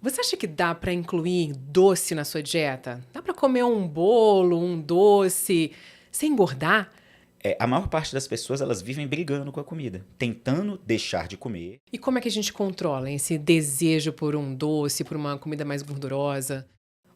Você acha que dá para incluir doce na sua dieta? Dá para comer um bolo, um doce, sem engordar? A maior parte das pessoas, elas vivem brigando com a comida, tentando deixar de comer. E como é que a gente controla esse desejo por um doce, por uma comida mais gordurosa?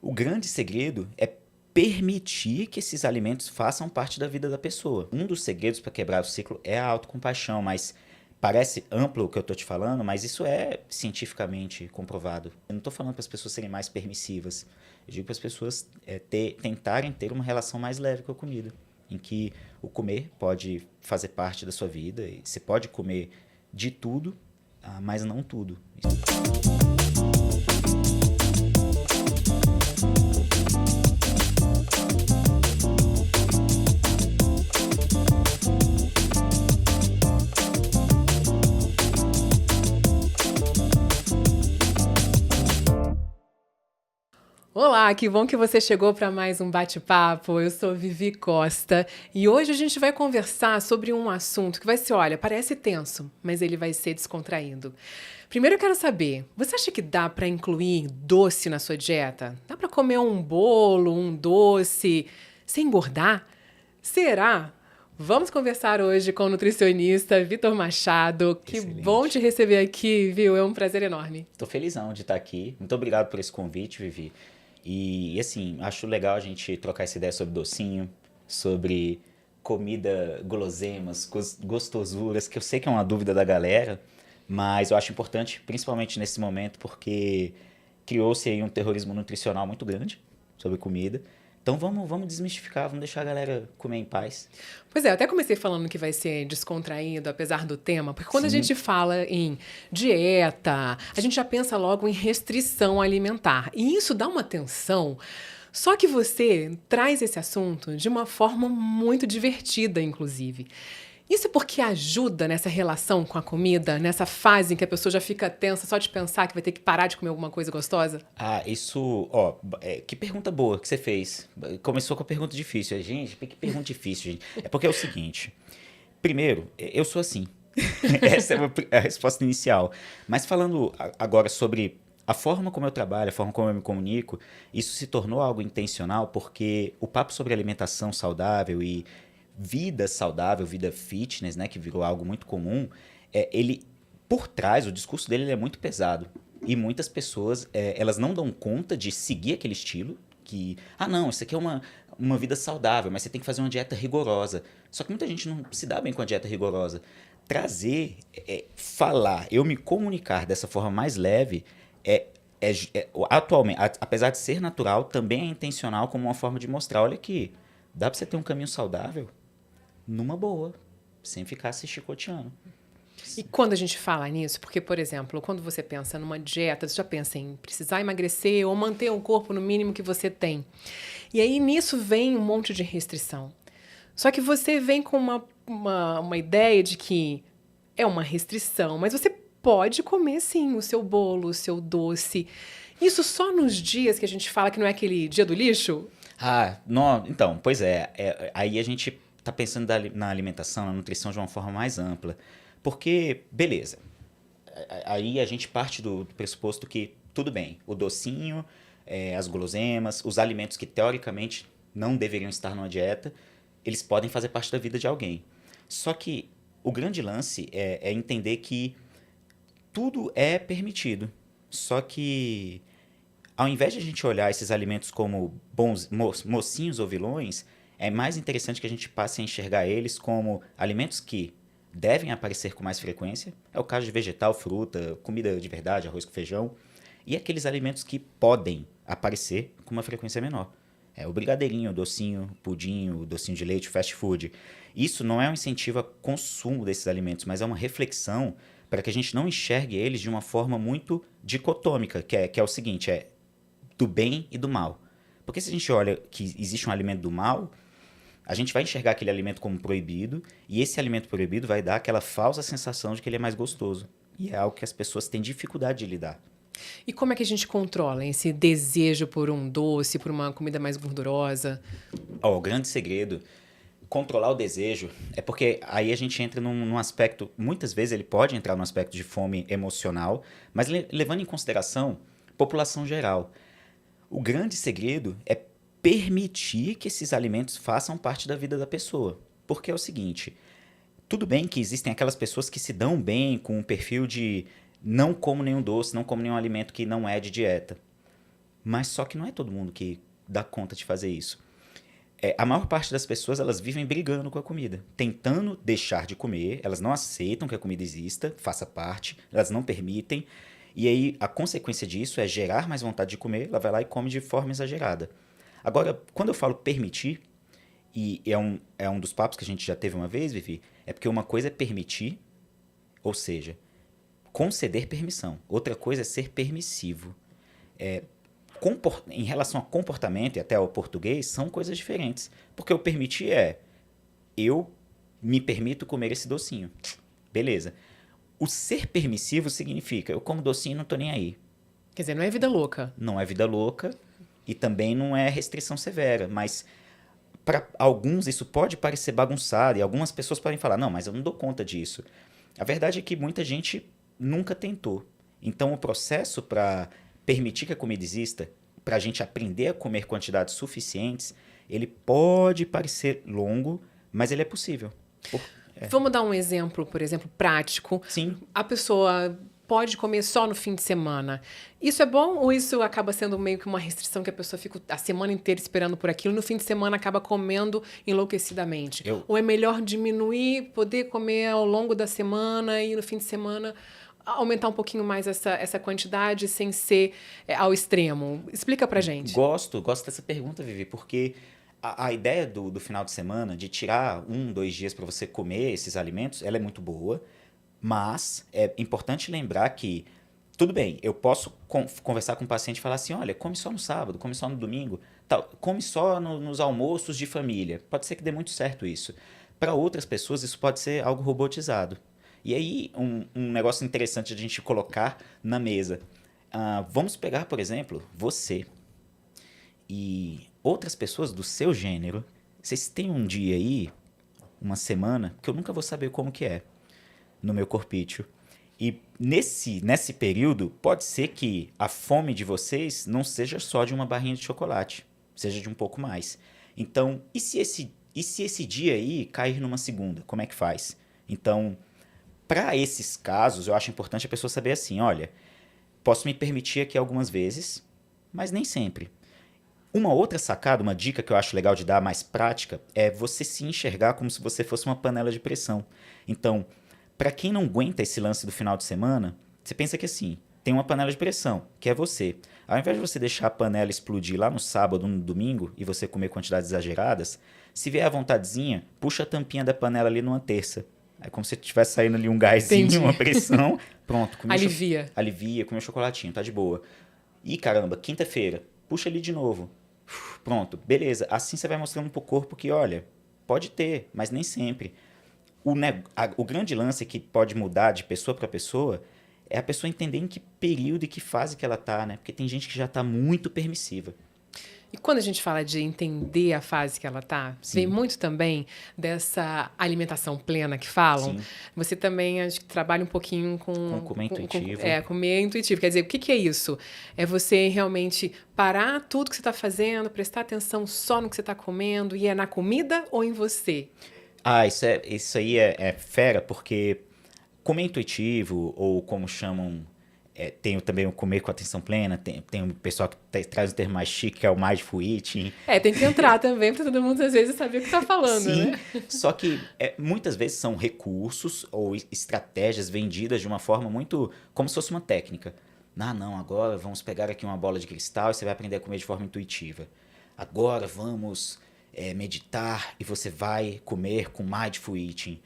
O grande segredo é permitir que esses alimentos façam parte da vida da pessoa. Um dos segredos para quebrar o ciclo é a autocompaixão, mas parece amplo o que eu estou te falando, mas isso é cientificamente comprovado. Eu não estou falando para as pessoas serem mais permissivas. Eu digo para as pessoas tentarem ter uma relação mais leve com a comida, em que o comer pode fazer parte da sua vida, e você pode comer de tudo, mas não tudo. Olá, que bom que você chegou para mais um bate-papo. Eu sou Vivi Costa e hoje a gente vai conversar sobre um assunto que vai ser, olha, parece tenso, mas ele vai ser descontraído. Primeiro eu quero saber, você acha que dá para incluir doce na sua dieta? Dá para comer um bolo, um doce, sem engordar? Será? Vamos conversar hoje com o nutricionista Vitor Machado. Que bom te Excelente. receber aqui, viu? É um prazer enorme. Estou felizão de estar aqui. Muito obrigado por esse convite, Vivi. E assim, acho legal a gente trocar essa ideia sobre docinho, sobre comida, guloseimas, gostosuras, que eu sei que é uma dúvida da galera, mas eu acho importante, principalmente nesse momento, porque criou-se aí um terrorismo nutricional muito grande sobre comida. Então vamos desmistificar, vamos deixar a galera comer em paz. Pois é, eu até comecei falando que vai ser descontraído, apesar do tema, porque quando a Sim, gente fala em dieta, a gente já pensa logo em restrição alimentar. E isso dá uma tensão. Só que você traz esse assunto de uma forma muito divertida, inclusive. Isso é porque ajuda nessa relação com a comida, nessa fase em que a pessoa já fica tensa só de pensar que vai ter que parar de comer alguma coisa gostosa? isso, ó, que pergunta boa que você fez. Começou com a pergunta difícil. Gente, que pergunta difícil, gente. É porque é o seguinte. Primeiro, eu sou assim. Essa é a resposta inicial. Mas falando agora sobre a forma como eu trabalho, a forma como eu me comunico, isso se tornou algo intencional porque o papo sobre alimentação saudável e vida saudável, vida fitness, né, que virou algo muito comum, ele, por trás, o discurso dele ele é muito pesado. E muitas pessoas, elas não dão conta de seguir aquele estilo, que, não, isso aqui é uma vida saudável, mas você tem que fazer uma dieta rigorosa. Só que muita gente não se dá bem com a dieta rigorosa. Trazer, falar, eu me comunicar dessa forma mais leve, atualmente, apesar de ser natural, também é intencional como uma forma de mostrar, olha aqui, dá pra você ter um caminho saudável numa boa, sem ficar se chicoteando. E quando a gente fala nisso, porque, por exemplo, quando você pensa numa dieta, você já pensa em precisar emagrecer ou manter o corpo no mínimo que você tem. E aí nisso vem um monte de restrição. Só que você vem com uma ideia de que é uma restrição, mas você pode comer sim o seu bolo, o seu doce. Isso só nos dias que a gente fala que não é aquele dia do lixo? Não, então, pois aí a gente tá pensando na alimentação, na nutrição de uma forma mais ampla. Porque, beleza, aí a gente parte do pressuposto que, tudo bem, o docinho, as guloseimas, os alimentos que teoricamente não deveriam estar numa dieta, eles podem fazer parte da vida de alguém. Só que o grande lance é entender que tudo é permitido. Só que, ao invés de a gente olhar esses alimentos como bons mocinhos ou vilões, é mais interessante que a gente passe a enxergar eles como alimentos que devem aparecer com mais frequência. É o caso de vegetal, fruta, comida de verdade, arroz com feijão. E aqueles alimentos que podem aparecer com uma frequência menor. O brigadeirinho, o docinho, o pudim, o docinho de leite, o fast food. Isso não é um incentivo ao consumo desses alimentos, mas é uma reflexão para que a gente não enxergue eles de uma forma muito dicotômica, que é o seguinte, do bem e do mal. Porque se a gente olha que existe um alimento do mal, a gente vai enxergar aquele alimento como proibido, e esse alimento proibido vai dar aquela falsa sensação de que ele é mais gostoso. E é algo que as pessoas têm dificuldade de lidar. E como é que a gente controla esse desejo por um doce, por uma comida mais gordurosa? O grande segredo, controlar o desejo, é porque aí a gente entra num aspecto, muitas vezes ele pode entrar num aspecto de fome emocional, mas levando em consideração, população geral. O grande segredo é permitir que esses alimentos façam parte da vida da pessoa. Porque é o seguinte, tudo bem que existem aquelas pessoas que se dão bem com um perfil de não como nenhum doce, não como nenhum alimento que não é de dieta. Mas só que não é todo mundo que dá conta de fazer isso. A maior parte das pessoas, elas vivem brigando com a comida, tentando deixar de comer, elas não aceitam que a comida exista, faça parte, elas não permitem, e aí a consequência disso é gerar mais vontade de comer, ela vai lá e come de forma exagerada. Agora, quando eu falo permitir, e é um dos papos que a gente já teve uma vez, Vivi, é porque uma coisa é permitir, ou seja, conceder permissão, outra coisa é ser permissivo. Em relação a comportamento e até ao português, são coisas diferentes. Porque o permitir eu me permito comer esse docinho. Beleza. O ser permissivo significa, eu como docinho e não tô nem aí. Quer dizer, não é vida louca. Não é vida louca e também não é restrição severa, mas para alguns isso pode parecer bagunçado e algumas pessoas podem falar, não, mas eu não dou conta disso. A verdade é que muita gente nunca tentou. Então o processo para permitir que a comida exista, para a gente aprender a comer quantidades suficientes, ele pode parecer longo, mas ele é possível. Vamos dar um exemplo, por exemplo, prático. Sim. A pessoa pode comer só no fim de semana. Isso é bom ou isso acaba sendo meio que uma restrição que a pessoa fica a semana inteira esperando por aquilo e no fim de semana acaba comendo enlouquecidamente? Ou é melhor diminuir, poder comer ao longo da semana e no fim de semana aumentar um pouquinho mais essa quantidade sem ser ao extremo? Explica pra gente. Gosto dessa pergunta, Vivi, porque a ideia do final de semana, de tirar 2 dias para você comer esses alimentos, ela é muito boa, mas é importante lembrar que, tudo bem, eu posso conversar com o paciente e falar assim, olha, come só no sábado, come só no domingo, tal, come só nos almoços de família. Pode ser que dê muito certo isso. Para outras pessoas, isso pode ser algo robotizado. E aí, um negócio interessante de a gente colocar na mesa. Vamos pegar, por exemplo, você e outras pessoas do seu gênero. Vocês têm um dia aí, uma semana, que eu nunca vou saber como que é no meu corpício. E nesse período, pode ser que a fome de vocês não seja só de uma barrinha de chocolate, seja de um pouco mais. Então, e se esse dia aí cair numa segunda? Como é que faz? Então, para esses casos, eu acho importante a pessoa saber assim, olha, posso me permitir aqui algumas vezes, mas nem sempre. Uma outra sacada, uma dica que eu acho legal de dar mais prática, é você se enxergar como se você fosse uma panela de pressão. Então, para quem não aguenta esse lance do final de semana, você pensa que assim, tem uma panela de pressão, que é você. Ao invés de você deixar a panela explodir lá no sábado ou no domingo e você comer quantidades exageradas, se vier à vontadezinha, puxa a tampinha da panela ali numa terça. É como se estivesse saindo ali um gásinho, Entendi. uma pressão. Pronto. Alivia. Alivia, comeu chocolatinho, tá de boa. E caramba, quinta-feira, puxa ali de novo. Pronto, beleza. Assim você vai mostrando pro corpo que, olha, pode ter, mas nem sempre. O grande lance que pode mudar de pessoa para pessoa é a pessoa entender em que período e que fase que ela tá, né? Porque tem gente que já tá muito permissiva. E quando a gente fala de entender a fase que ela tá, vem muito também dessa alimentação plena que falam. Sim. Você também acho que trabalha um pouquinho com comer intuitivo. Comer intuitivo. Quer dizer, o que é isso? É você realmente parar tudo que você está fazendo, prestar atenção só no que você está comendo, e é na comida ou em você? Isso aí é fera, porque comer intuitivo, ou como chamam, tem também o comer com atenção plena, tem um pessoal que traz um termo mais chique, que é o mindful eating. Tem que entrar também para todo mundo, às vezes, saber o que está falando, Sim, né? só que muitas vezes são recursos ou estratégias vendidas de uma forma muito, como se fosse uma técnica. Não, agora vamos pegar aqui uma bola de cristal e você vai aprender a comer de forma intuitiva. Agora vamos meditar e você vai comer com mindful eating.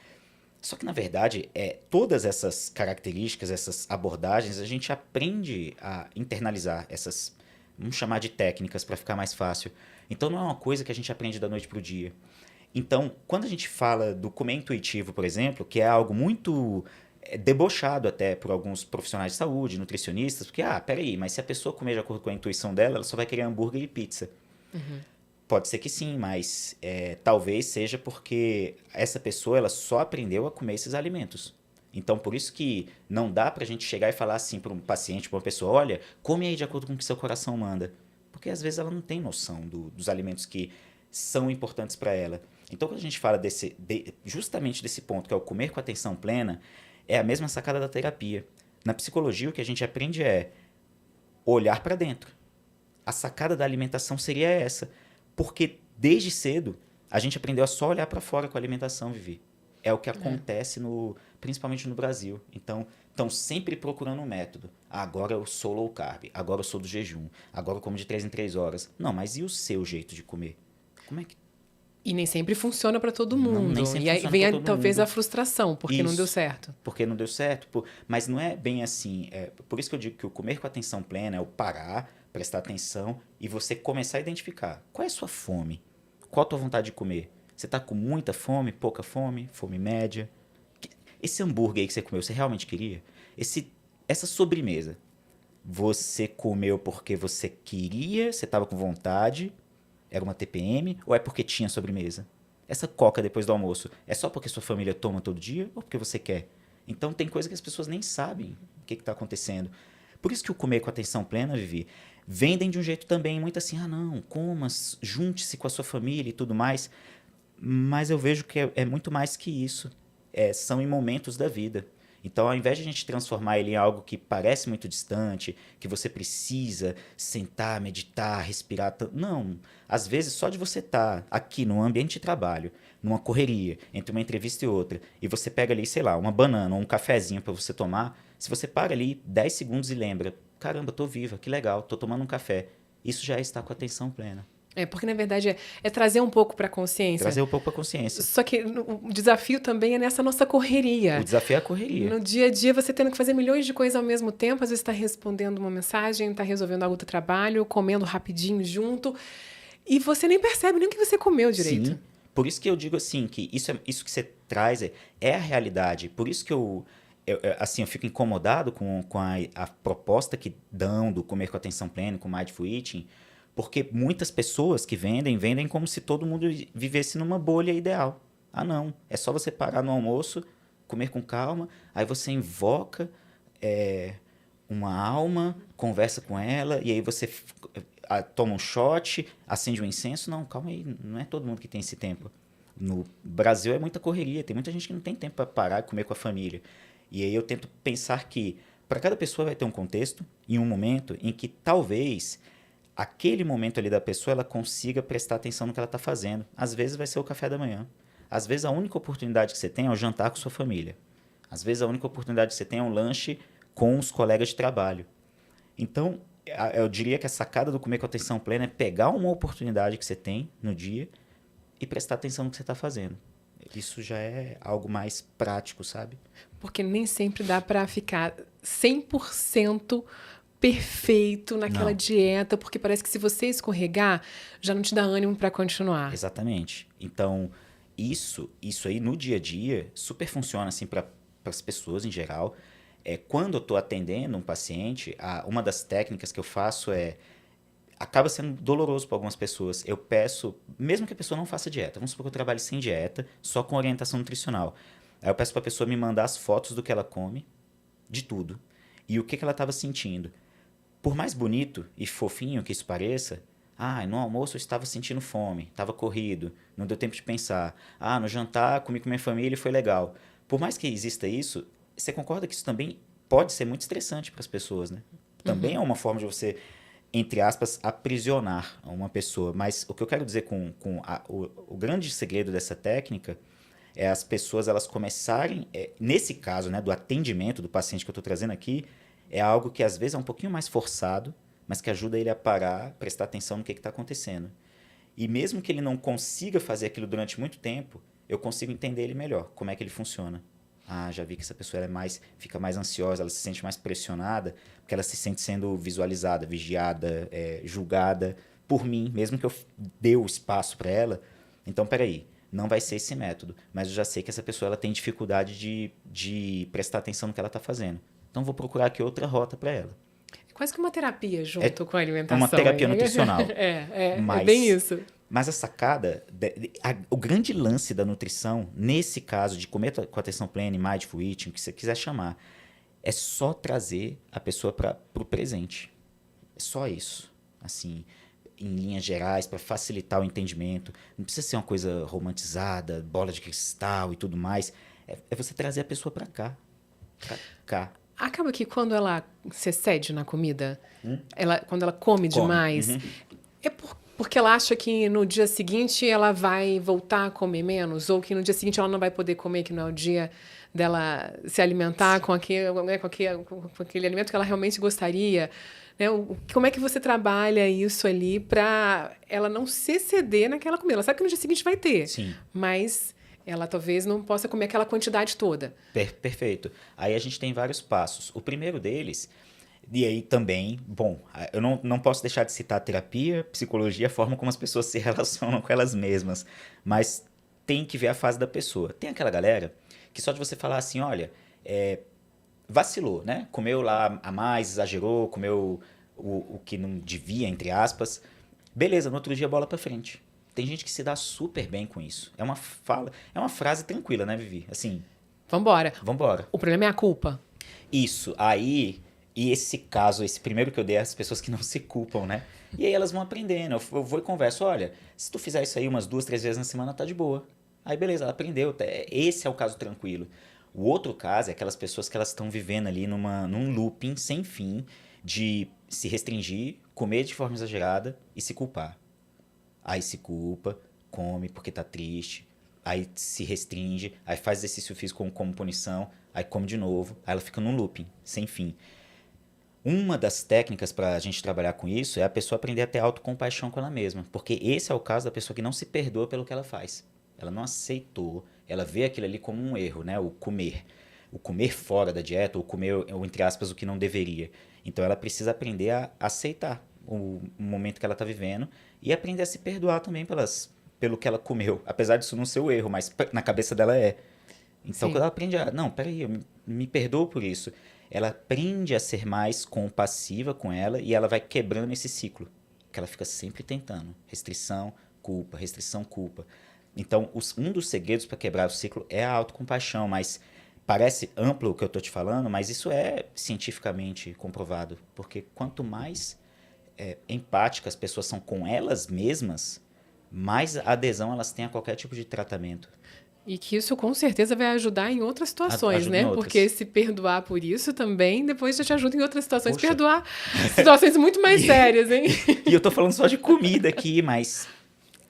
Só que, na verdade, todas essas características, essas abordagens, a gente aprende a internalizar essas, vamos chamar de técnicas para ficar mais fácil. Então, não é uma coisa que a gente aprende da noite para o dia. Então, quando a gente fala do comer intuitivo, por exemplo, que é algo muito debochado até por alguns profissionais de saúde, nutricionistas, porque, peraí, mas se a pessoa comer de acordo com a intuição dela, ela só vai querer hambúrguer e pizza. Uhum. Pode ser que sim, mas talvez seja porque essa pessoa ela só aprendeu a comer esses alimentos. Então, por isso que não dá pra gente chegar e falar assim para um paciente, para uma pessoa, olha, come aí de acordo com o que seu coração manda. Porque às vezes ela não tem noção dos alimentos que são importantes para ela. Então, quando a gente fala justamente desse ponto, que é o comer com atenção plena, é a mesma sacada da terapia. Na psicologia, o que a gente aprende é olhar para dentro. A sacada da alimentação seria essa. Porque desde cedo, a gente aprendeu a só olhar para fora com a alimentação, Vivi. É o que acontece, principalmente no Brasil. Então, estão sempre procurando um método. Agora eu sou low carb, agora eu sou do jejum, agora eu como de 3 em 3 horas. Não, mas e o seu jeito de comer? Como é que... E nem sempre funciona para todo mundo. Não, nem sempre e aí funciona vem pra todo talvez mundo. a frustração, porque não deu certo. Porque não deu certo. Mas não é bem assim. Por isso que eu digo que o comer com atenção plena é o parar, prestar atenção e você começar a identificar. Qual é a sua fome? Qual a tua vontade de comer? Você está com muita fome, pouca fome, fome média? Esse hambúrguer aí que você comeu, você realmente queria? Essa sobremesa, você comeu porque você queria, você estava com vontade, era uma TPM, ou é porque tinha sobremesa? Essa coca depois do almoço, é só porque sua família toma todo dia ou porque você quer? Então tem coisa que as pessoas nem sabem o que está acontecendo. Por isso que o comer com atenção plena, Vivi, vendem de um jeito também muito assim, não, coma, junte-se com a sua família e tudo mais. Mas eu vejo que é muito mais que isso. São em momentos da vida. Então, ao invés de a gente transformar ele em algo que parece muito distante, que você precisa sentar, meditar, respirar... Não. Às vezes, só de você estar aqui num ambiente de trabalho, numa correria, entre uma entrevista e outra, e você pega ali, sei lá, uma banana ou um cafezinho para você tomar, se você para ali 10 segundos e lembra, caramba, tô viva, que legal, tô tomando um café. Isso já é estar com atenção plena. Porque, na verdade, é trazer um pouco para a consciência. Trazer um pouco para a consciência. Só que o desafio também é nessa nossa correria. O desafio é a correria. No dia a dia, você tendo que fazer milhões de coisas ao mesmo tempo. Às vezes está respondendo uma mensagem, está resolvendo algo do trabalho, comendo rapidinho junto. E você nem percebe nem o que você comeu direito. Sim. Por isso que eu digo assim, que isso que você traz é a realidade. Por isso que eu fico incomodado com a proposta que dão do comer com atenção plena, com mindful eating, porque muitas pessoas que vendem como se todo mundo vivesse numa bolha ideal. Não. É só você parar no almoço, comer com calma, aí você invoca uma alma, conversa com ela, e aí você toma um shot, acende um incenso. Não, calma aí, não é todo mundo que tem esse tempo. No Brasil é muita correria, tem muita gente que não tem tempo para parar e comer com a família. E aí eu tento pensar que para cada pessoa vai ter um contexto e um momento em que talvez aquele momento ali da pessoa ela consiga prestar atenção no que ela está fazendo. Às vezes vai ser o café da manhã. Às vezes a única oportunidade que você tem é o jantar com sua família. Às vezes a única oportunidade que você tem é um lanche com os colegas de trabalho. Então, eu diria que a sacada do comer com atenção plena é pegar uma oportunidade que você tem no dia e prestar atenção no que você está fazendo. Isso já é algo mais prático, sabe? Porque nem sempre dá para ficar 100% perfeito naquela dieta, porque parece que se você escorregar, já não te dá ânimo para continuar. Exatamente. Então, isso aí no dia a dia super funciona assim para as pessoas em geral. Quando eu estou atendendo um paciente, uma das técnicas que eu faço acaba sendo doloroso para algumas pessoas. Eu peço, mesmo que a pessoa não faça dieta, vamos supor que eu trabalhe sem dieta, só com orientação nutricional. Aí eu peço para a pessoa me mandar as fotos do que ela come, de tudo, e o que ela estava sentindo. Por mais bonito e fofinho que isso pareça, no almoço eu estava sentindo fome, estava corrido, não deu tempo de pensar. No jantar comi com minha família e foi legal. Por mais que exista isso, você concorda que isso também pode ser muito estressante para as pessoas, né? Também é uma forma de você, entre aspas, aprisionar uma pessoa. Mas o que eu quero dizer o grande segredo dessa técnica é as pessoas elas começarem, nesse caso, né, do atendimento do paciente que eu estou trazendo aqui, é algo que às vezes é um pouquinho mais forçado, mas que ajuda ele a parar, prestar atenção no que está acontecendo. E mesmo que ele não consiga fazer aquilo durante muito tempo, eu consigo entender ele melhor, como é que ele funciona. Já vi que essa pessoa fica mais ansiosa, ela se sente mais pressionada, porque ela se sente sendo visualizada, vigiada, julgada por mim, mesmo que eu dê o espaço para ela. Então, peraí, não vai ser esse método, mas eu já sei que essa pessoa ela tem dificuldade de prestar atenção no que ela está fazendo. Então, vou procurar aqui outra rota para ela. É quase que uma terapia junto com a alimentação. Uma terapia nutricional. É bem isso. Mas a sacada, o grande lance da nutrição, nesse caso de comer com atenção plena e mindful eating, o que você quiser chamar, é só trazer a pessoa para o presente. É só isso. Assim, em linhas gerais, para facilitar o entendimento. Não precisa ser uma coisa romantizada, bola de cristal e tudo mais. É você trazer a pessoa para cá. Pra cá. Acaba que quando ela se excede na comida, quando ela come demais, porque ela acha que no dia seguinte ela vai voltar a comer menos, ou que no dia seguinte ela não vai poder comer, que não é o dia dela se alimentar com aquele alimento que ela realmente gostaria. Né? Como é que você trabalha isso ali para ela não se exceder naquela comida? Ela sabe que no dia seguinte vai ter, Sim. mas ela talvez não possa comer aquela quantidade toda. Perfeito. Aí a gente tem vários passos. O primeiro deles, e aí também, bom, eu não posso deixar de citar a terapia, psicologia, a forma como as pessoas se relacionam com elas mesmas, mas tem que ver a fase da pessoa. Tem aquela galera que só de você falar assim, olha, vacilou, né? Comeu lá a mais, exagerou, comeu o que não devia, entre aspas. Beleza, no outro dia bola pra frente. Tem gente que se dá super bem com isso. É uma frase tranquila, né, Vivi? Assim, Vambora. vambora. O problema é a culpa. Isso, aí, e esse caso, esse primeiro que eu dei, as pessoas que não se culpam, né? E aí elas vão aprendendo. Eu vou e converso, olha, se tu fizer isso aí umas 2, 3 vezes na semana, tá de boa. Aí beleza, ela aprendeu. Esse é o caso tranquilo. O outro caso é aquelas pessoas que elas estão vivendo ali num looping sem fim de se restringir, comer de forma exagerada e se culpar. Aí se culpa, come porque tá triste, aí se restringe, aí faz exercício físico como punição, aí come de novo, aí ela fica num looping, sem fim. Uma das técnicas para a gente trabalhar com isso é a pessoa aprender a ter autocompaixão com ela mesma, porque esse é o caso da pessoa que não se perdoa pelo que ela faz. Ela não aceitou, ela vê aquilo ali como um erro, né? O comer. O comer fora da dieta, ou comer, ou, entre aspas, o que não deveria. Então ela precisa aprender a aceitar o momento que ela está vivendo e aprender a se perdoar também pelo que ela comeu. Apesar disso não ser o erro, mas na cabeça dela é. Então, Sim. quando ela aprende a... Não, peraí, eu me perdoo por isso. Ela aprende a ser mais compassiva com ela e ela vai quebrando esse ciclo. Que ela fica sempre tentando. Restrição, culpa. Então, um dos segredos para quebrar o ciclo é a autocompaixão, mas parece amplo o que eu estou te falando, mas isso é cientificamente comprovado. Porque quanto mais empáticas as pessoas são com elas mesmas, mais adesão elas têm a qualquer tipo de tratamento. E que isso com certeza vai ajudar em outras situações, Ajuda em né? outras. Porque se perdoar por isso também, depois já te ajuda em outras situações. Poxa. Perdoar situações muito mais sérias, hein? E eu tô falando só de comida aqui, mas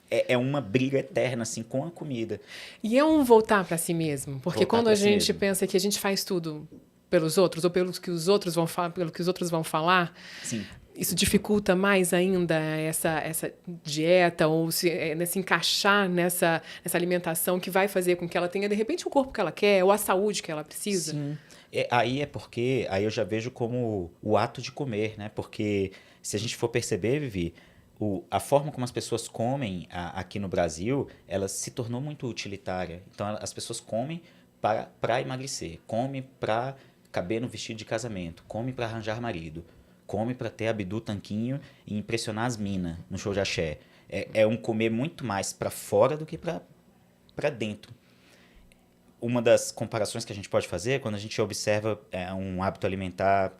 é uma briga eterna, assim, com a comida. E é um voltar para si mesmo. Porque Voltar quando pra a si gente mesmo. pensa que a gente faz tudo pelos outros, ou pelos que os outros vão falar, pelo que os outros vão falar, Sim. isso dificulta mais ainda essa dieta ou se encaixar nessa alimentação que vai fazer com que ela tenha, de repente, o corpo que ela quer ou a saúde que ela precisa. Sim. Aí eu já vejo como o ato de comer, né? Porque se a gente for perceber, Vivi, a forma como as pessoas comem aqui no Brasil, ela se tornou muito utilitária. Então, as pessoas comem para emagrecer, come para caber no vestido de casamento, come para arranjar marido, come para ter abdu tanquinho e impressionar as minas no show de axé. É um comer muito mais para fora do que para dentro. Uma das comparações que a gente pode fazer é quando a gente observa um hábito alimentar,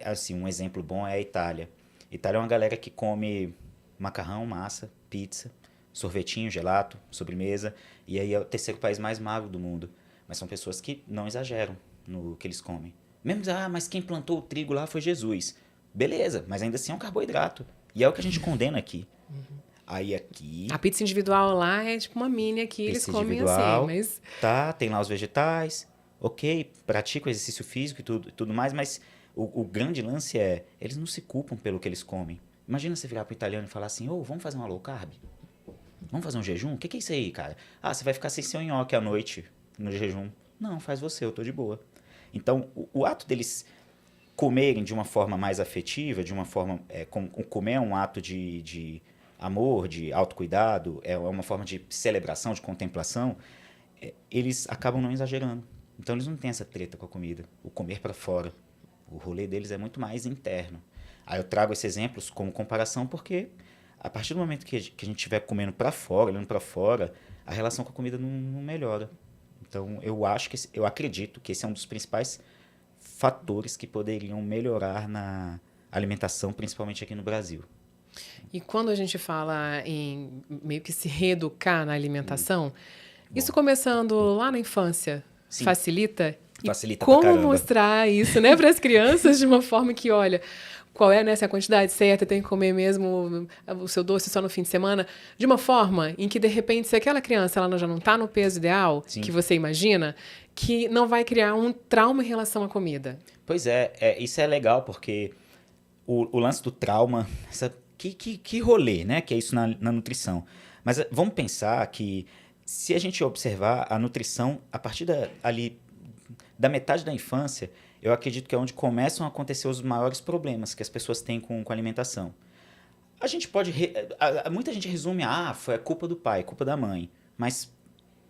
assim, um exemplo bom é a Itália. Itália é uma galera que come macarrão, massa, pizza, sorvetinho, gelato, sobremesa, e aí é o terceiro país mais magro do mundo. Mas são pessoas que não exageram no que eles comem. Mesmo, mas quem plantou o trigo lá foi Jesus. Beleza, mas ainda assim é um carboidrato. E é o que a gente condena aqui. Aí aqui... A pizza individual lá é tipo uma mini aqui, eles Pizza comem individual, assim, mas... tá, tem lá os vegetais, ok, pratica o exercício físico e tudo mais, mas o grande lance é, eles não se culpam pelo que eles comem. Imagina você virar pro italiano e falar assim, vamos fazer uma low carb? Vamos fazer um jejum? O que é isso aí, cara? Ah, você vai ficar sem seu nhoque à noite no jejum. Não, faz você, eu tô de boa. Então, o ato deles comerem de uma forma mais afetiva, de uma forma... comer é um ato de amor, de autocuidado, é uma forma de celebração, de contemplação, eles acabam não exagerando. Então, eles não têm essa treta com a comida. O comer para fora. O rolê deles é muito mais interno. Aí eu trago esses exemplos como comparação porque a partir do momento que a gente estiver comendo para fora, olhando para fora, a relação com a comida não melhora. Então, eu acredito que esse é um dos principais fatores que poderiam melhorar na alimentação, principalmente aqui no Brasil. E quando a gente fala em meio que se reeducar na alimentação, isso começando lá na infância, Sim. facilita? Facilita E pra como caramba. mostrar isso, né, para as crianças de uma forma que, olha, qual é, né, essa quantidade certa, tem que comer mesmo o seu doce só no fim de semana, de uma forma em que, de repente, se aquela criança ela já não está no peso ideal, Sim. que você imagina, que não vai criar um trauma em relação à comida. Pois é, isso é legal, porque o lance do trauma, que rolê, né? Que é isso na nutrição. Mas vamos pensar que se a gente observar a nutrição a partir da metade da infância, eu acredito que é onde começam a acontecer os maiores problemas que as pessoas têm com a alimentação. A gente pode... muita gente resume, foi a culpa do pai, culpa da mãe. Mas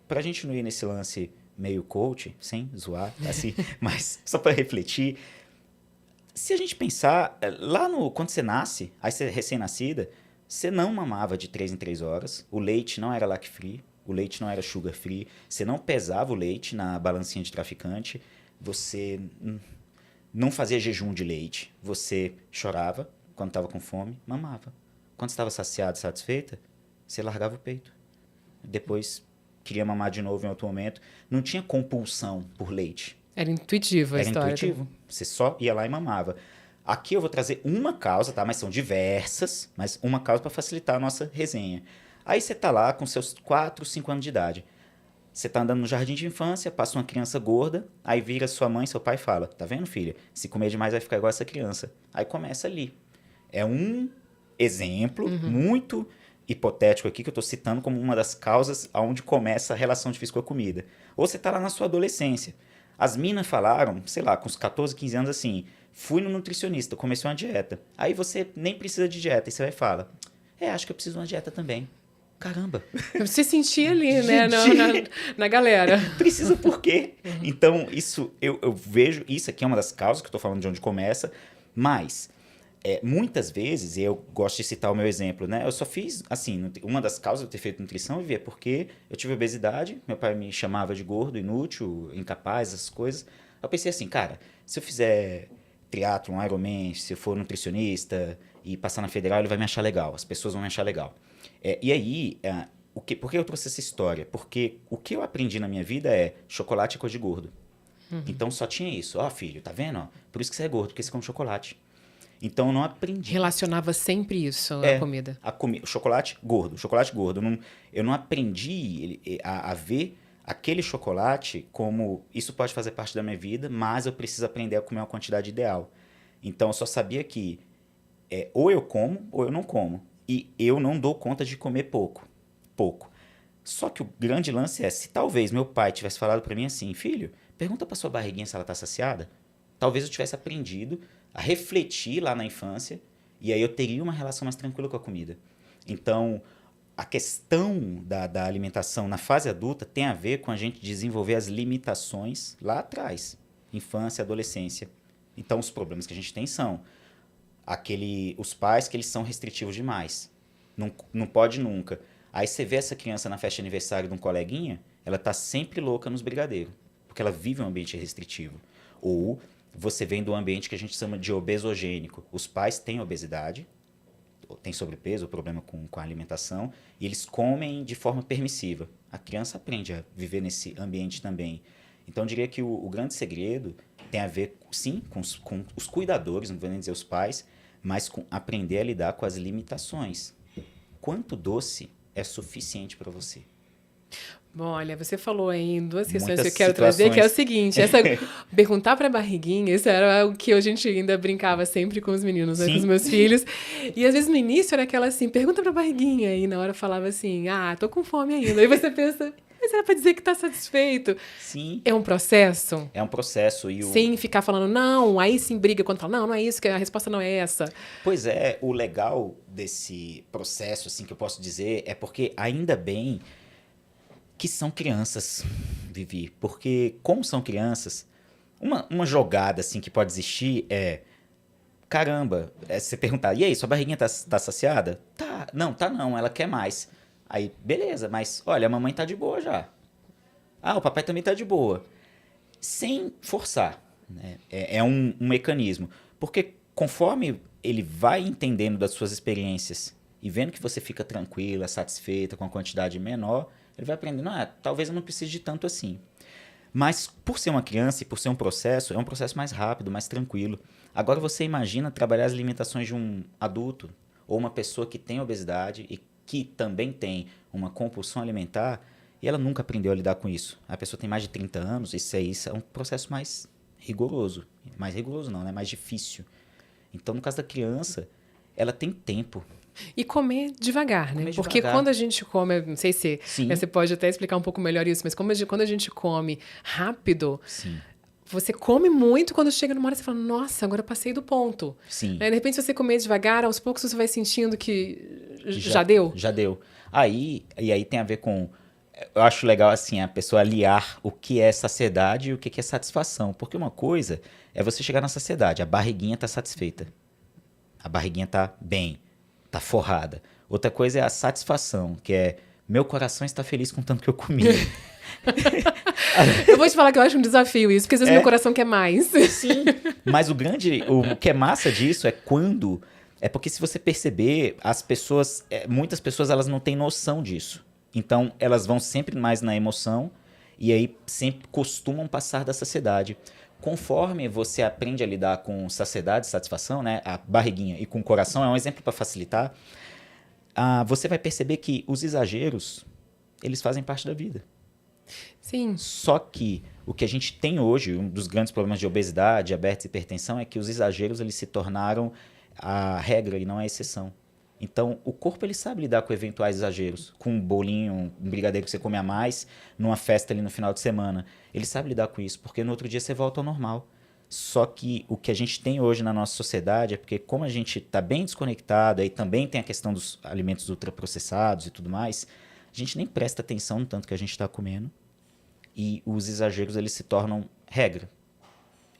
pra gente não ir nesse lance meio coach, sem zoar, assim, mas só para refletir, se a gente pensar, quando você nasce, aí você é recém-nascida, você não mamava de 3 em 3 horas, o leite não era lacto-free, o leite não era sugar-free, você não pesava o leite na balancinha de traficante, você não fazia jejum de leite, você chorava quando estava com fome, mamava. Quando estava saciada, satisfeita, você largava o peito. Depois queria mamar de novo em outro momento. Não tinha compulsão por leite. Era intuitivo a história. Era intuitivo. Você só ia lá e mamava. Aqui eu vou trazer uma causa, tá? Mas são diversas, mas uma causa para facilitar a nossa resenha. Aí você tá lá com seus 4, 5 anos de idade. Você tá andando no jardim de infância, passa uma criança gorda, aí vira sua mãe, seu pai e fala, tá vendo, filha? Se comer demais vai ficar igual essa criança. Aí começa ali. É um exemplo muito hipotético aqui, que eu tô citando como uma das causas onde começa a relação difícil com a comida. Ou você tá lá na sua adolescência. As minas falaram, sei lá, com uns 14, 15 anos assim, fui no nutricionista, comecei uma dieta. Aí você nem precisa de dieta, e você vai e fala, acho que eu preciso de uma dieta também. Caramba. Se sentir ali, né, na galera. Precisa por quê? Então, eu vejo, isso aqui é uma das causas que eu tô falando de onde começa, mas muitas vezes, e eu gosto de citar o meu exemplo, né? Eu só fiz, assim, uma das causas de eu ter feito nutrição é porque eu tive obesidade, meu pai me chamava de gordo, inútil, incapaz, essas coisas. Eu pensei assim, cara, se eu fizer triatlon, Ironman, se eu for nutricionista e passar na federal, ele vai me achar legal, as pessoas vão me achar legal. E aí, por que eu trouxe essa história? Porque o que eu aprendi na minha vida é chocolate é coisa de gordo. Então só tinha isso. Ó, filho, tá vendo? Por isso que você é gordo, porque você come chocolate. Então eu não aprendi. Relacionava sempre isso à comida. Chocolate gordo, chocolate gordo. Eu não aprendi a ver aquele chocolate como isso pode fazer parte da minha vida, mas eu preciso aprender a comer uma quantidade ideal. Então eu só sabia que ou eu como ou eu não como. E eu não dou conta de comer pouco. Só que o grande lance é, se talvez meu pai tivesse falado para mim assim, filho, pergunta para sua barriguinha se ela tá saciada, talvez eu tivesse aprendido a refletir lá na infância e aí eu teria uma relação mais tranquila com a comida. Então, a questão da alimentação na fase adulta tem a ver com a gente desenvolver as limitações lá atrás, infância, adolescência. Então, os problemas que a gente tem são os pais que eles são restritivos demais. Não pode nunca. Aí você vê essa criança na festa de aniversário de um coleguinha, ela tá sempre louca nos brigadeiros, porque ela vive um ambiente restritivo. Ou você vem do ambiente que a gente chama de obesogênico. Os pais têm obesidade, têm sobrepeso, problema com a alimentação, e eles comem de forma permissiva. A criança aprende a viver nesse ambiente também. Então, eu diria que o grande segredo tem a ver, sim, com os cuidadores, não vou nem dizer os pais, mas com aprender a lidar com as limitações. Quanto doce é suficiente para você? Bom, olha, você falou aí em duas questões Muitas que eu quero trazer, que é o seguinte, perguntar para a barriguinha, isso era o que a gente ainda brincava sempre com os meninos, né, com os meus filhos, e às vezes no início era aquela assim, pergunta para a barriguinha, e na hora falava assim, tô com fome ainda, aí você pensa, mas era para dizer que tá satisfeito. Sim. É um processo? É um processo. Sem ficar falando, não, aí sim briga quando fala, não é isso, que a resposta não é essa. Pois é, o legal desse processo, assim, que eu posso dizer, é porque ainda bem que são crianças, Vivi. Porque, como são crianças, uma jogada assim, que pode existir é caramba, você perguntar, e aí, sua barriguinha tá saciada? Tá, não, ela quer mais. Aí, beleza, mas olha, a mamãe tá de boa já. Ah, o papai também tá de boa. Sem forçar, né? É um mecanismo. Porque conforme ele vai entendendo das suas experiências e vendo que você fica tranquila, satisfeita com a quantidade menor, ele vai aprendendo, talvez eu não precise de tanto assim. Mas por ser uma criança e por ser um processo, é um processo mais rápido, mais tranquilo. Agora você imagina trabalhar as limitações de um adulto ou uma pessoa que tem obesidade e que também tem uma compulsão alimentar e ela nunca aprendeu a lidar com isso. A pessoa tem mais de 30 anos, isso é um processo mais rigoroso. Mais rigoroso não, né? Mais difícil. Então, no caso da criança, ela tem tempo. E comer devagar, né? Comer Porque devagar. quando a gente come, não sei se Sim. você pode até explicar um pouco melhor isso, mas quando a gente come rápido, Sim. você come muito, quando chega numa hora você fala, nossa, agora eu passei do ponto. Sim. Né? De repente, se você comer devagar, aos poucos você vai sentindo que já deu. Já deu. E aí tem a ver com... Eu acho legal, assim, a pessoa aliar o que é saciedade e o que é satisfação. Porque uma coisa é você chegar na saciedade, a barriguinha tá satisfeita. A barriguinha tá bem, tá forrada. Outra coisa é a satisfação, que é meu coração está feliz com o tanto que eu comi. Eu vou te falar que eu acho um desafio isso, porque às vezes meu coração quer mais. Sim, mas o que é massa disso é quando... É porque se você perceber, as pessoas, muitas pessoas elas não têm noção disso. Então, elas vão sempre mais na emoção e aí sempre costumam passar da saciedade. Conforme você aprende a lidar com saciedade e satisfação, né, a barriguinha e com o coração, é um exemplo para facilitar, você vai perceber que os exageros, eles fazem parte da vida. Sim. Só que o que a gente tem hoje, um dos grandes problemas de obesidade, diabetes e hipertensão, é que os exageros eles se tornaram a regra e não a exceção. Então, o corpo ele sabe lidar com eventuais exageros, com um bolinho, um brigadeiro que você come a mais, numa festa ali no final de semana. Ele sabe lidar com isso, porque no outro dia você volta ao normal. Só que o que a gente tem hoje na nossa sociedade é porque como a gente está bem desconectado, aí também tem a questão dos alimentos ultraprocessados e tudo mais, a gente nem presta atenção no tanto que a gente está comendo e os exageros eles se tornam regra.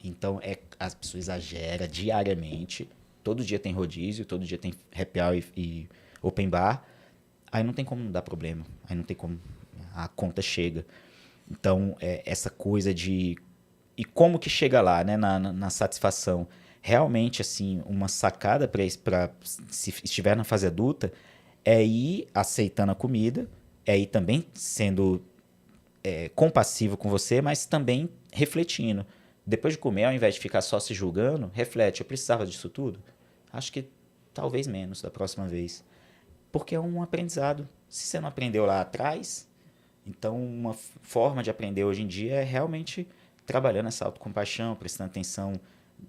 Então, a pessoa exagera diariamente. Todo dia tem rodízio, todo dia tem happy hour e open bar. Aí não tem como não dar problema. Aí não tem como... A conta chega. Então, essa coisa de... E como que chega lá, né? Na satisfação. Realmente, assim, uma sacada para se estiver na fase adulta é ir aceitando a comida, é ir também sendo compassivo com você, mas também refletindo. Depois de comer, ao invés de ficar só se julgando, reflete, eu precisava disso tudo? Acho que talvez menos da próxima vez. Porque é um aprendizado. Se você não aprendeu lá atrás, então uma forma de aprender hoje em dia é realmente trabalhando essa autocompaixão, prestando atenção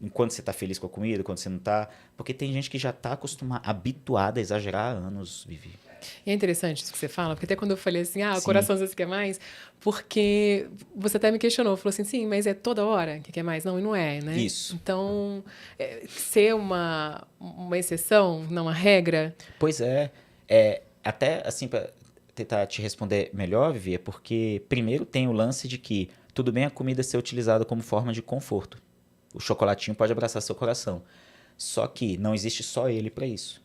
em quando você está feliz com a comida, quando você não está. Porque tem gente que já está habituada a exagerar há anos, Vivi. E é interessante isso que você fala, porque até quando eu falei assim, o Sim. coração às vezes quer mais, porque você até me questionou, falou assim, sim, mas é toda hora que quer mais? Não, e não é, né? Isso. Então, ser uma exceção, não uma regra. Pois é. Até assim, para tentar te responder melhor, Vivi, é porque primeiro tem o lance de que tudo bem a comida ser utilizada como forma de conforto. O chocolatinho pode abraçar seu coração. Só que não existe só ele para isso.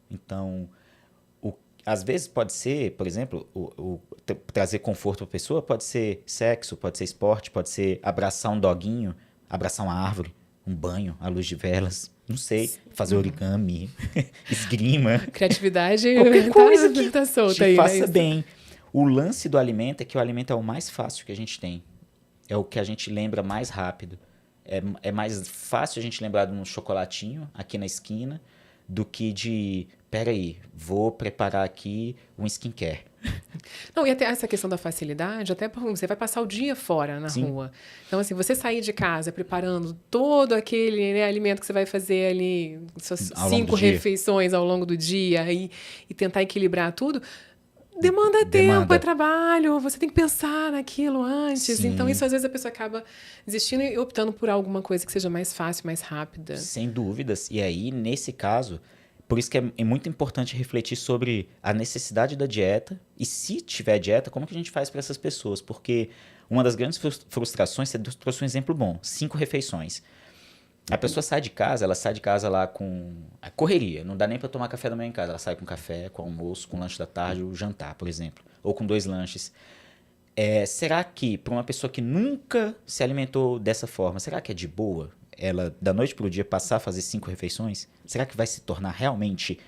Então... Às vezes pode ser, por exemplo, trazer conforto para a pessoa, pode ser sexo, pode ser esporte, pode ser abraçar um doguinho, abraçar uma árvore, um banho à luz de velas, não sei, fazer origami, esgrima. Criatividade, qualquer coisa que tá solta te aí, faça né? bem. O lance do alimento é que o alimento é o mais fácil que a gente tem. É o que a gente lembra mais rápido. É mais fácil a gente lembrar de um chocolatinho aqui na esquina do que de... Peraí, vou preparar aqui um skincare. Não, e até essa questão da facilidade, até você vai passar o dia fora na Sim. rua. Então, assim, você sair de casa preparando todo aquele alimento que você vai fazer ali, suas Ao longo 5 do dia. refeições ao longo do dia e tentar equilibrar tudo, demanda tempo, é trabalho, você tem que pensar naquilo antes. Sim. Então, isso às vezes a pessoa acaba desistindo e optando por alguma coisa que seja mais fácil, mais rápida. Sem dúvidas. E aí, nesse caso... Por isso que é muito importante refletir sobre a necessidade da dieta e se tiver dieta, como que a gente faz para essas pessoas? Porque uma das grandes frustrações, você trouxe um exemplo bom, 5 refeições. A pessoa sai de casa, ela sai de casa lá com a correria. Não dá nem para tomar café da manhã em casa. Ela sai com café, com almoço, com lanche da tarde, ou jantar, por exemplo. Ou com 2 lanches. Será que, para uma pessoa que nunca se alimentou dessa forma, será que é de boa ela, da noite para o dia, passar a fazer 5 refeições? Será que vai se tornar realmente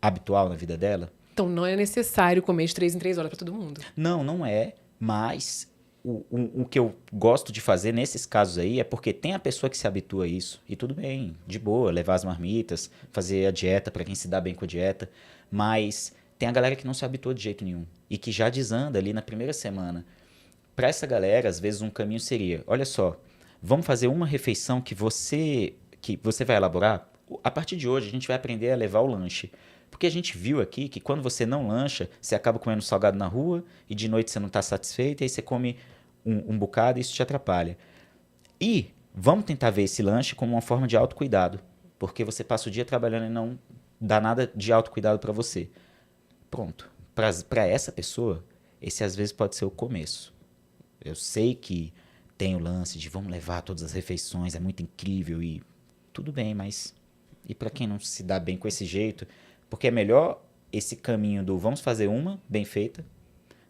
habitual na vida dela? Então, não é necessário comer de 3 em 3 horas para todo mundo. Não, não é. Mas o que eu gosto de fazer nesses casos aí é porque tem a pessoa que se habitua a isso. E tudo bem, de boa, levar as marmitas, fazer a dieta para quem se dá bem com a dieta. Mas tem a galera que não se habitua de jeito nenhum. E que já desanda ali na primeira semana. Para essa galera, às vezes um caminho seria, olha só, vamos fazer uma refeição que você vai elaborar. A partir de hoje, a gente vai aprender a levar o lanche. Porque a gente viu aqui que quando você não lancha, você acaba comendo salgado na rua e de noite você não está satisfeito, e aí você come um bocado e isso te atrapalha. E vamos tentar ver esse lanche como uma forma de autocuidado. Porque você passa o dia trabalhando e não dá nada de autocuidado para você. Pronto. Para essa pessoa, esse às vezes pode ser o começo. Eu sei que tem o lance de vamos levar todas as refeições, é muito incrível e tudo bem, mas e para quem não se dá bem com esse jeito? Porque é melhor esse caminho do vamos fazer uma bem feita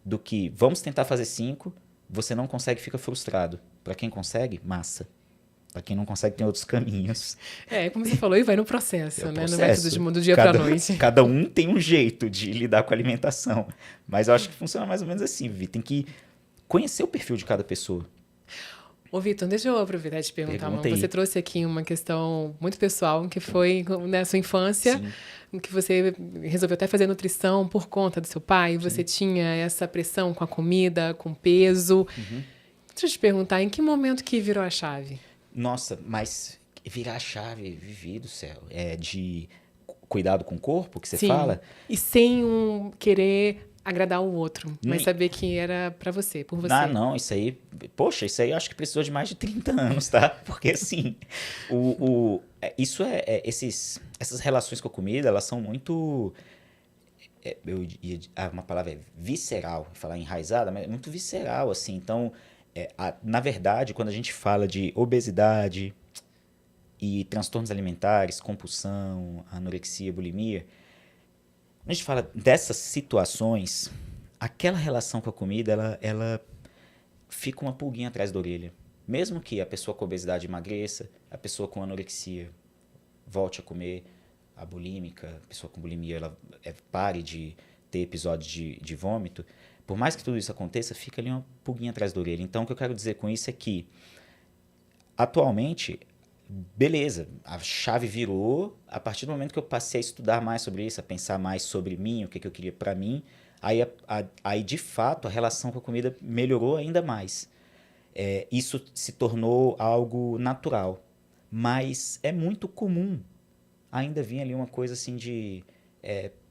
do que vamos tentar fazer 5, você não consegue, fica frustrado. Para quem consegue, massa. Para quem não consegue, tem outros caminhos. Como você falou, e vai no processo, né? Processo. No método do dia para noite. Cada um tem um jeito de lidar com a alimentação. Mas eu acho que funciona mais ou menos assim, Vivi. Tem que conhecer o perfil de cada pessoa. Ô, Vitor, deixa eu aproveitar e te perguntar. Pergunta aí. Você trouxe aqui uma questão muito pessoal, que foi na sua infância, Sim. que você resolveu até fazer nutrição por conta do seu pai. Você tinha essa pressão com a comida, com peso. Deixa eu te perguntar, em que momento que virou a chave? Nossa, mas virar a chave, Vivi do céu, é de cuidado com o corpo que você fala? E sem querer agradar o outro, mas saber que era pra você, por você. Ah, não, isso aí... Poxa, isso aí eu acho que precisou de mais de 30 anos, tá? Porque, assim, essas relações com a comida, elas são muito... uma palavra é visceral, falar enraizada, mas é muito visceral, assim. Então, na verdade, quando a gente fala de obesidade e transtornos alimentares, compulsão, anorexia, bulimia... Quando a gente fala dessas situações, aquela relação com a comida, ela fica uma pulguinha atrás da orelha. Mesmo que a pessoa com obesidade emagreça, a pessoa com anorexia volte a comer, a bulímica, a pessoa com bulimia, ela pare de ter episódios de vômito, por mais que tudo isso aconteça, fica ali uma pulguinha atrás da orelha. Então, o que eu quero dizer com isso é que, atualmente... Beleza, a chave virou a partir do momento que eu passei a estudar mais sobre isso, a pensar mais sobre mim, o que eu queria para mim, aí de fato a relação com a comida melhorou ainda mais. Isso se tornou algo natural, mas é muito comum ainda vir ali uma coisa assim de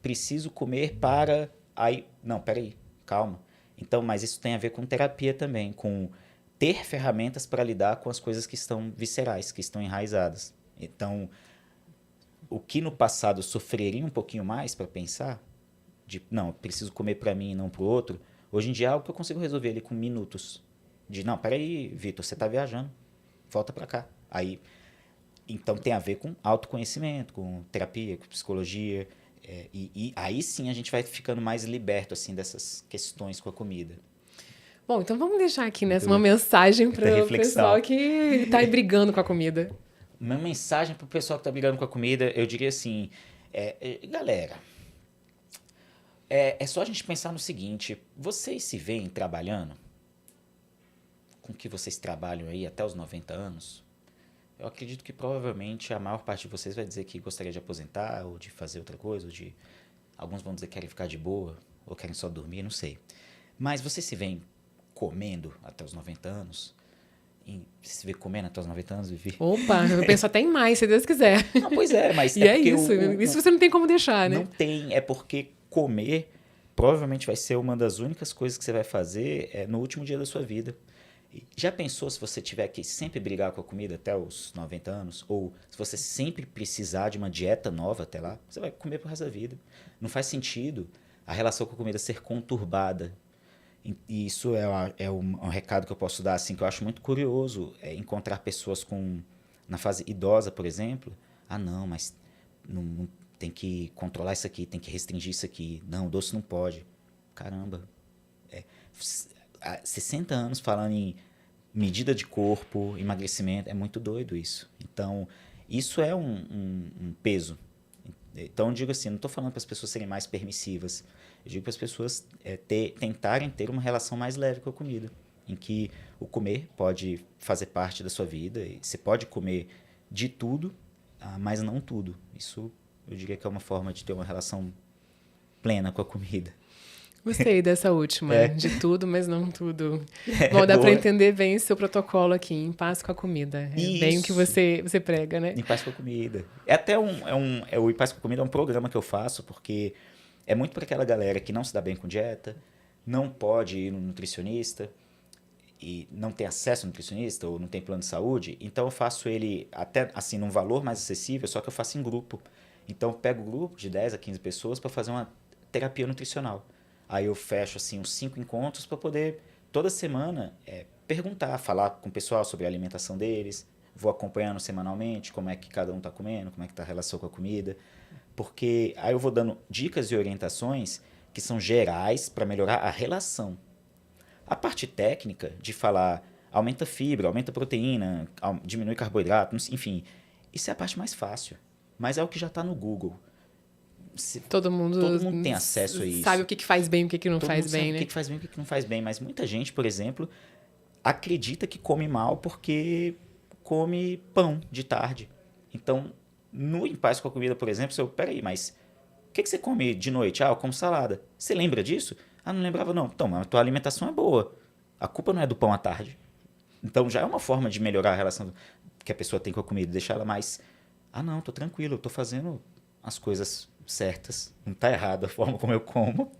preciso comer para... Aí, não, peraí, calma. Então, mas isso tem a ver com terapia também, com... ter ferramentas para lidar com as coisas que estão viscerais, que estão enraizadas. Então, o que no passado eu sofreria um pouquinho mais para pensar, não, preciso comer para mim e não para o outro, hoje em dia é algo que eu consigo resolver ali com minutos. Não, peraí, Vitor, você está viajando, volta para cá. Então, tem a ver com autoconhecimento, com terapia, com psicologia, e aí sim a gente vai ficando mais liberto assim, dessas questões com a comida. Bom, então vamos deixar aqui uma mensagem para o pessoal que está aí brigando com a comida. Uma mensagem para o pessoal que está brigando com a comida, eu diria assim, galera, é só a gente pensar no seguinte, vocês se veem trabalhando com que vocês trabalham aí até os 90 anos? Eu acredito que provavelmente a maior parte de vocês vai dizer que gostaria de aposentar ou de fazer outra coisa, alguns vão dizer que querem ficar de boa ou querem só dormir, não sei. Mas vocês se veem comendo até os 90 anos? Se vê comendo até os 90 anos, Vivi? Opa, eu penso até em mais, se Deus quiser. Não, pois mas... E é isso, isso você não tem como deixar, né? Não tem, é porque comer provavelmente vai ser uma das únicas coisas que você vai fazer no último dia da sua vida. Já pensou se você tiver que sempre brigar com a comida até os 90 anos? Ou se você sempre precisar de uma dieta nova até lá? Você vai comer pro resto da vida. Não faz sentido a relação com a comida ser conturbada. E isso é um recado que eu posso dar, assim, que eu acho muito curioso, encontrar pessoas com Na fase idosa, por exemplo, não, mas não tem que controlar isso aqui, tem que restringir isso aqui. Não, doce não pode. Caramba. 60 anos falando em medida de corpo, emagrecimento, é muito doido isso. Então, isso é um peso. Então, eu digo assim, não estou falando para as pessoas serem mais permissivas. Eu digo para as pessoas tentarem ter uma relação mais leve com a comida, em que o comer pode fazer parte da sua vida. E você pode comer de tudo, mas não tudo. Isso, eu diria que é uma forma de ter uma relação plena com a comida. Gostei dessa última, de tudo, mas não tudo. Bom, dá para entender bem o seu protocolo aqui, em paz com a comida. É bem o que você prega, né? Em paz com a comida. O Em Paz com a Comida é um programa que eu faço, porque é muito para aquela galera que não se dá bem com dieta, não pode ir no nutricionista, e não tem acesso ao nutricionista, ou não tem plano de saúde. Então, eu faço ele até assim num valor mais acessível, só que eu faço em grupo. Então, eu pego um grupo de 10 a 15 pessoas para fazer uma terapia nutricional. Aí eu fecho assim uns 5 encontros para poder, toda semana, perguntar, falar com o pessoal sobre a alimentação deles. Vou acompanhando semanalmente como é que cada um está comendo, como é que está a relação com a comida. Porque aí eu vou dando dicas e orientações que são gerais para melhorar a relação. A parte técnica de falar aumenta fibra, aumenta proteína, diminui carboidrato, enfim, isso é a parte mais fácil. Mas é o que já está no Google. Todo mundo tem acesso a isso. Sabe o que faz bem e o que não faz bem, né? O que faz bem e o que não faz bem. Mas muita gente, por exemplo, acredita que come mal porque come pão de tarde. Então, no Em Paz com a Comida, por exemplo, peraí, mas o que você come de noite? Eu como salada. Você lembra disso? Não lembrava não. Então, a tua alimentação é boa. A culpa não é do pão à tarde. Então, já é uma forma de melhorar a relação que a pessoa tem com a comida. Deixar ela mais... não, tô tranquilo, eu tô fazendo as coisas certas. Não tá errado a forma como eu como.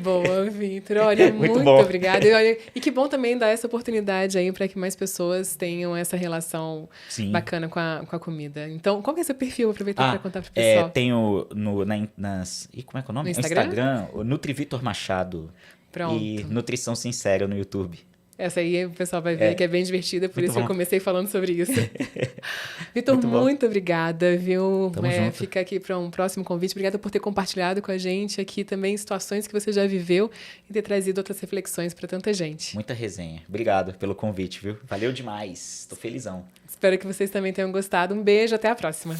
Boa, Vitor. Olha, muito obrigada. E que bom também dar essa oportunidade aí para que mais pessoas tenham essa relação bacana com a comida. Então, qual que é seu perfil? Aproveitar para contar para o pessoal. Tenho como é que é o nome? No Instagram? Instagram, o Nutrivitor Machado. Pronto. E Nutrição Sincera no YouTube. Essa aí o pessoal vai ver que é bem divertida, por isso eu comecei falando sobre isso. Vitor, muito obrigada, viu? Fica aqui para um próximo convite. Obrigada por ter compartilhado com a gente aqui também situações que você já viveu e ter trazido outras reflexões para tanta gente. Muita resenha. Obrigado pelo convite, viu? Valeu demais. Estou felizão. Espero que vocês também tenham gostado. Um beijo, até a próxima.